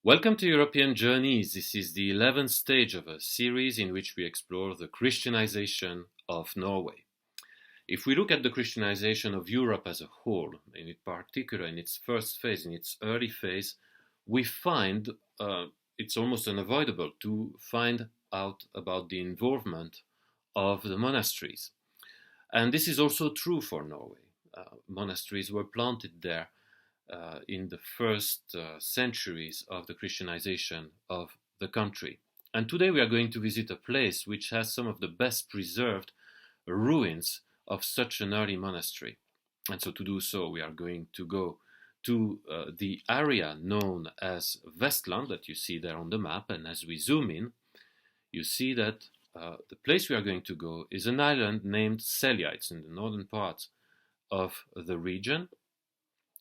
Welcome to European Journeys. This is the 11th stage of a series in which we explore the Christianization of Norway. If we look at the Christianization of Europe as a whole, in particular in its first phase, in its early phase, we find it's almost unavoidable to find out about the involvement of the monasteries. And this is also true for Norway. Monasteries were planted there in the first centuries of the Christianization of the country. And today we are going to visit a place which has some of the best preserved ruins of such an early monastery. And so to do so, we are going to go to the area known as Vestland that you see there on the map. And as we zoom in, you see that the place we are going to go is an island named Selja. It's in the northern part of the region.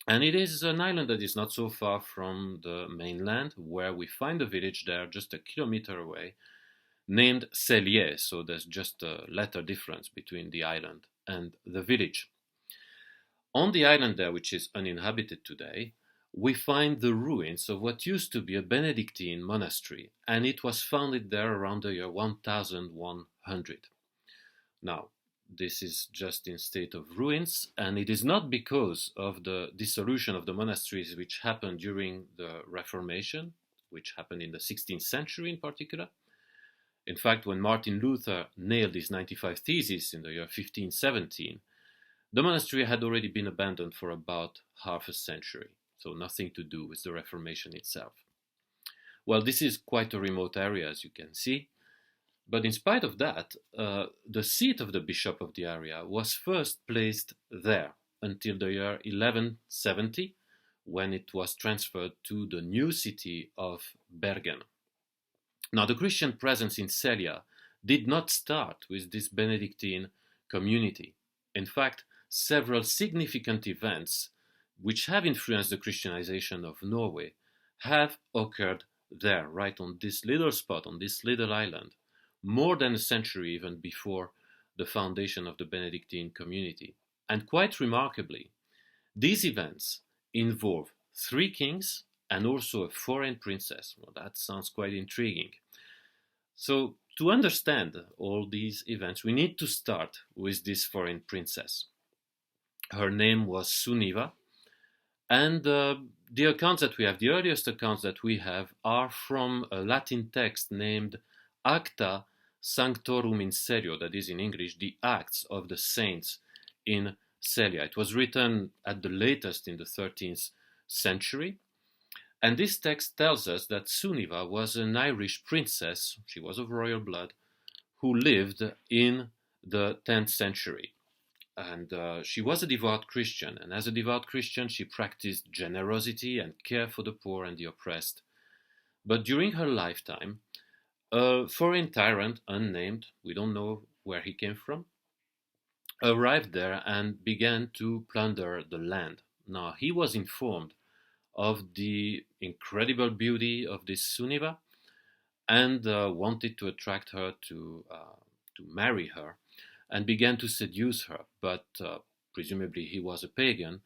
And it is an island that is not so far from the mainland, where we find a village there just a kilometer away, named Selje. So there's just a letter difference between the island and the village. On the island there, which is uninhabited today, we find the ruins of what used to be a Benedictine monastery, and it was founded there around the year 1100. Now, this is just in state of ruins, and it is not because of the dissolution of the monasteries which happened during the Reformation, which happened in the 16th century in particular. In fact, when Martin Luther nailed his 95 Theses in the year 1517, the monastery had already been abandoned for about half a century, so nothing to do with the Reformation itself. Well, this is quite a remote area, as you can see. But in spite of that, the seat of the bishop of the area was first placed there until the year 1170, when it was transferred to the new city of Bergen. Now, the Christian presence in Selja did not start with this Benedictine community. In fact, several significant events which have influenced the Christianization of Norway have occurred there, right on this little spot, on this little island, more than a century even before the foundation of the Benedictine community. And quite remarkably, these events involve 3 kings and also a foreign princess. Well, that sounds quite intriguing. So to understand all these events, we need to start with this foreign princess. Her name was Sunniva, and the accounts that we have, the earliest accounts that we have, are from a Latin text named Acta Sanctorum in Seljo, that is in English, the Acts of the Saints in Selja. It was written at the latest in the 13th century. And this text tells us that Sunniva was an Irish princess, she was of royal blood, who lived in the 10th century. And she was a devout Christian. And as a devout Christian, she practiced generosity and care for the poor and the oppressed. But during her lifetime, a foreign tyrant, unnamed, we don't know where he came from, arrived there and began to plunder the land. Now, he was informed of the incredible beauty of this Sunniva and wanted to attract her to marry her and began to seduce her. But presumably he was a pagan,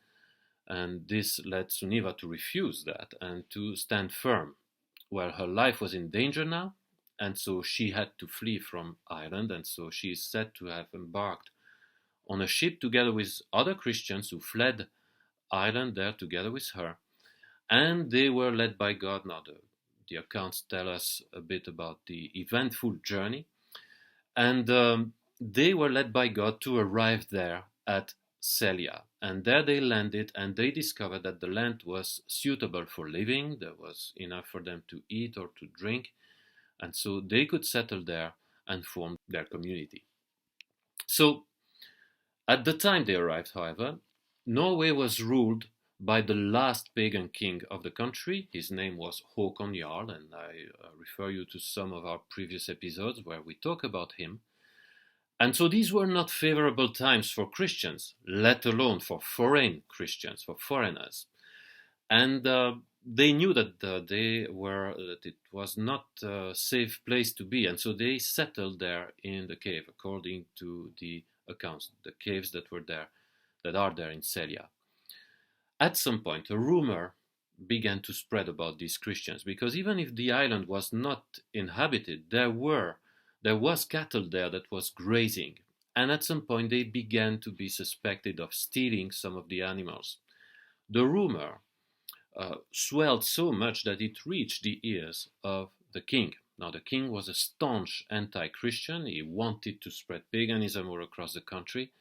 and this led Sunniva to refuse that and to stand firm. Well, her life was in danger now, and so she had to flee from Ireland, and so she is said to have embarked on a ship together with other Christians who fled Ireland there together with her. And they were led by God. Now, the accounts tell us a bit about the eventful journey. And they were led by God to arrive there at Selja. And there they landed, and they discovered that the land was suitable for living. There was enough for them to eat or to drink. And so they could settle there and form their community. So, at the time they arrived, however, Norway was ruled by the last pagan king of the country. His name was Håkon Jarl, and I refer you to some of our previous episodes where we talk about him. And so these were not favorable times for Christians, let alone for foreign Christians, for foreigners. And they knew that that it was not a safe place to be, and so they settled there in the cave, according to the accounts, the caves that are there in Selja. At some point, a rumor began to spread about these Christians, because even if the island was not inhabited, there was cattle there that was grazing, and at some point they began to be suspected of stealing some of the animals. The rumor swelled so much that it reached the ears of the king. Now, the king was a staunch anti-Christian. He wanted to spread paganism all across the country,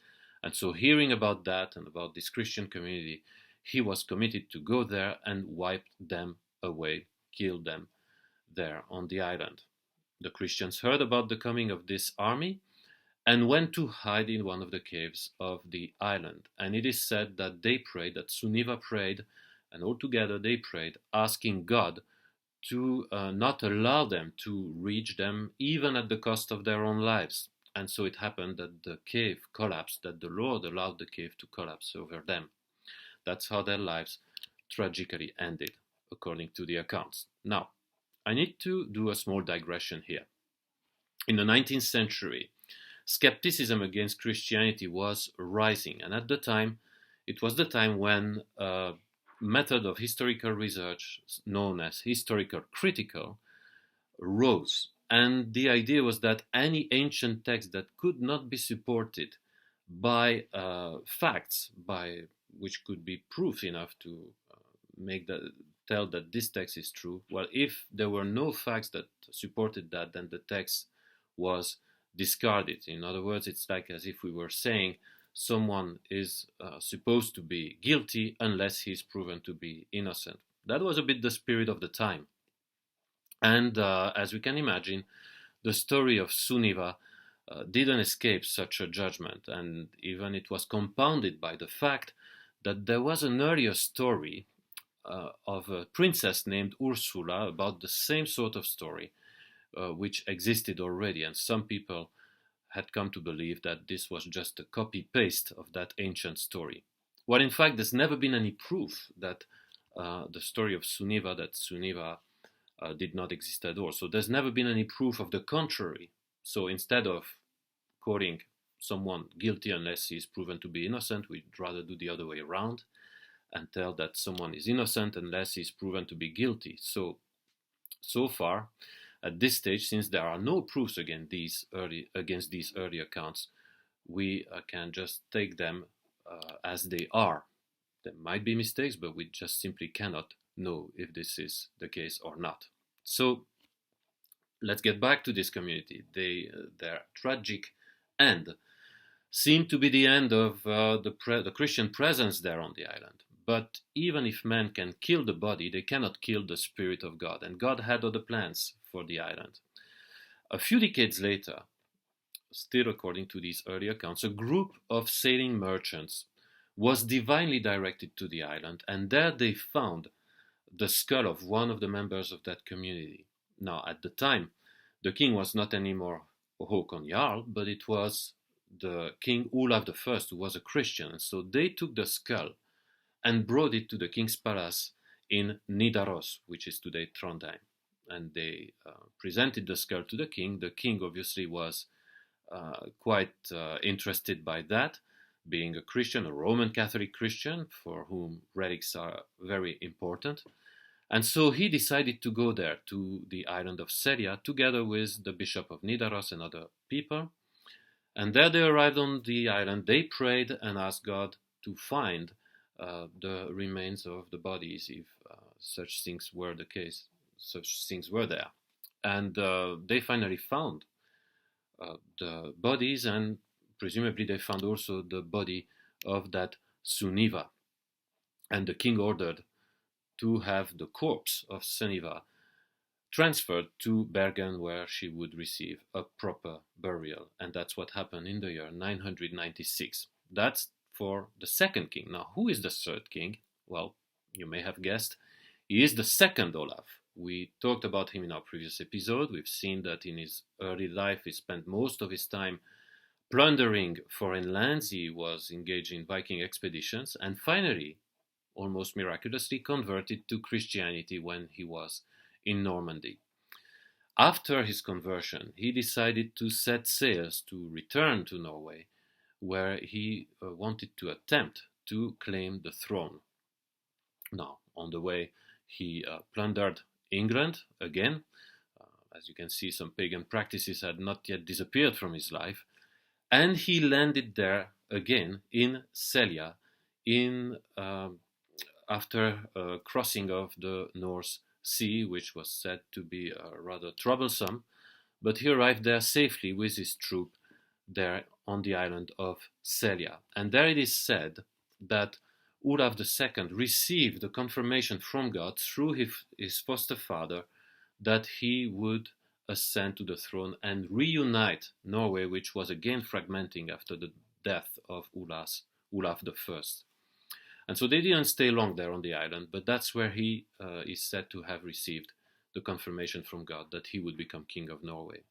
and so hearing about that and about this Christian community, he was committed to go there and wipe them away, kill them there on the island. The Christians heard about the coming of this army and went to hide in one of the caves of the island. And it is said that they prayed, that Sunniva prayed, and all together they prayed, asking God to not allow them to reach them, even at the cost of their own lives. And so it happened that the cave collapsed, that the Lord allowed the cave to collapse over them. That's how their lives tragically ended, according to the accounts. Now, I need to do a small digression here. In the 19th century, skepticism against Christianity was rising, and at the time, it was the time when a method of historical research known as historical critical rose. And the idea was that any ancient text that could not be supported by facts, which could be proof enough to tell that this text is true. Well, if there were no facts that supported that, then the text was discarded. In other words, it's like as if we were saying someone is supposed to be guilty unless he's proven to be innocent. That was a bit the spirit of the time. And as we can imagine, the story of Sunniva didn't escape such a judgment, and even it was compounded by the fact that there was an earlier story of a princess named Ursula about the same sort of story, which existed already, and some people had come to believe that this was just a copy-paste of that ancient story. Well, in fact, there's never been any proof that the story of Sunniva, did not exist at all. So there's never been any proof of the contrary. So instead of quoting someone guilty unless he is proven to be innocent, we'd rather do the other way around and tell that someone is innocent unless he's proven to be guilty. So far, at this stage, since there are no proofs against these early accounts, we can just take them as they are. There might be mistakes, but we just simply cannot know if this is the case or not. So let's get back to this community. Their tragic end seemed to be the end of the Christian presence there on the island. But even if men can kill the body, they cannot kill the Spirit of God. And God had other plans for the island. A few decades later, still according to these early accounts, a group of sailing merchants was divinely directed to the island, and there they found the skull of one of the members of that community. Now, at the time, the king was not anymore Håkon Jarl, but it was the King Olav I, who was a Christian. And so they took the skull and brought it to the king's palace in Nidaros, which is today Trondheim. And they presented the skull to the king. The king obviously was quite interested by that, being a Christian, a Roman Catholic Christian, for whom relics are very important. And so he decided to go there, to the island of Selja, together with the Bishop of Nidaros and other people. And there they arrived on the island. They prayed and asked God to find the remains of the bodies, if such things were the case, such things were there. And they finally found the bodies, and presumably they found also the body of that Sunniva. And the king ordered to have the corpse of Sunniva transferred to Bergen, where she would receive a proper burial. And that's what happened in the year 996. That's for the second king. Now, who is the third king? Well, you may have guessed, he is the second Olaf. We talked about him in our previous episode. We've seen that in his early life he spent most of his time plundering foreign lands. He was engaged in Viking expeditions, and finally, almost miraculously, converted to Christianity when he was in Normandy. After his conversion, he decided to set sails to return to Norway, where he wanted to attempt to claim the throne. Now, on the way, He plundered England again. As you can see, some pagan practices had not yet disappeared from his life. And he landed there again in Selja after crossing of the North Sea, which was said to be rather troublesome. But he arrived there safely with his troop there on the island of Selja. And there it is said that Olaf II received the confirmation from God through his foster father that he would ascend to the throne and reunite Norway, which was again fragmenting after the death of Olaf I. And so they didn't stay long there on the island, but that's where he is said to have received the confirmation from God that he would become king of Norway.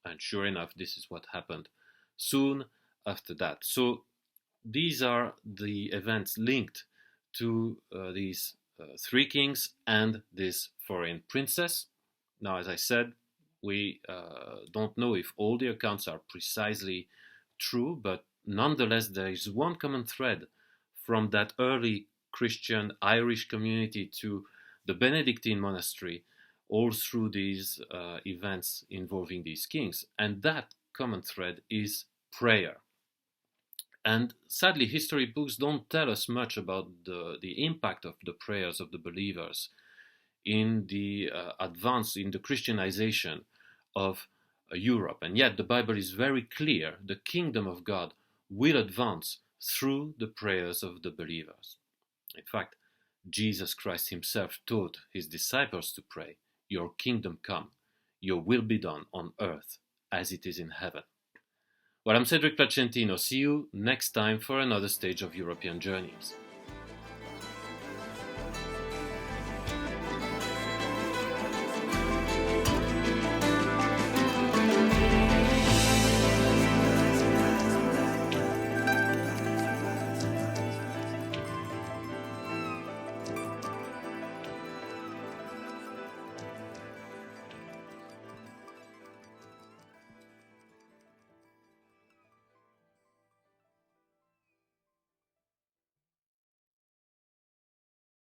And sure enough, this is what happened soon after that. So these are the events linked to these three kings and this foreign princess. Now, as I said, we don't know if all the accounts are precisely true, but nonetheless, there is one common thread from that early Christian Irish community to the Benedictine monastery, all through these events involving these kings. And that common thread is prayer. And sadly, history books don't tell us much about the impact of the prayers of the believers in the advance, in the Christianization of Europe. And yet the Bible is very clear. The kingdom of God will advance through the prayers of the believers. In fact, Jesus Christ himself taught his disciples to pray, "Your kingdom come, your will be done on earth as it is in heaven." Well, I'm Cedric Placentino. See you next time for another stage of European Journeys.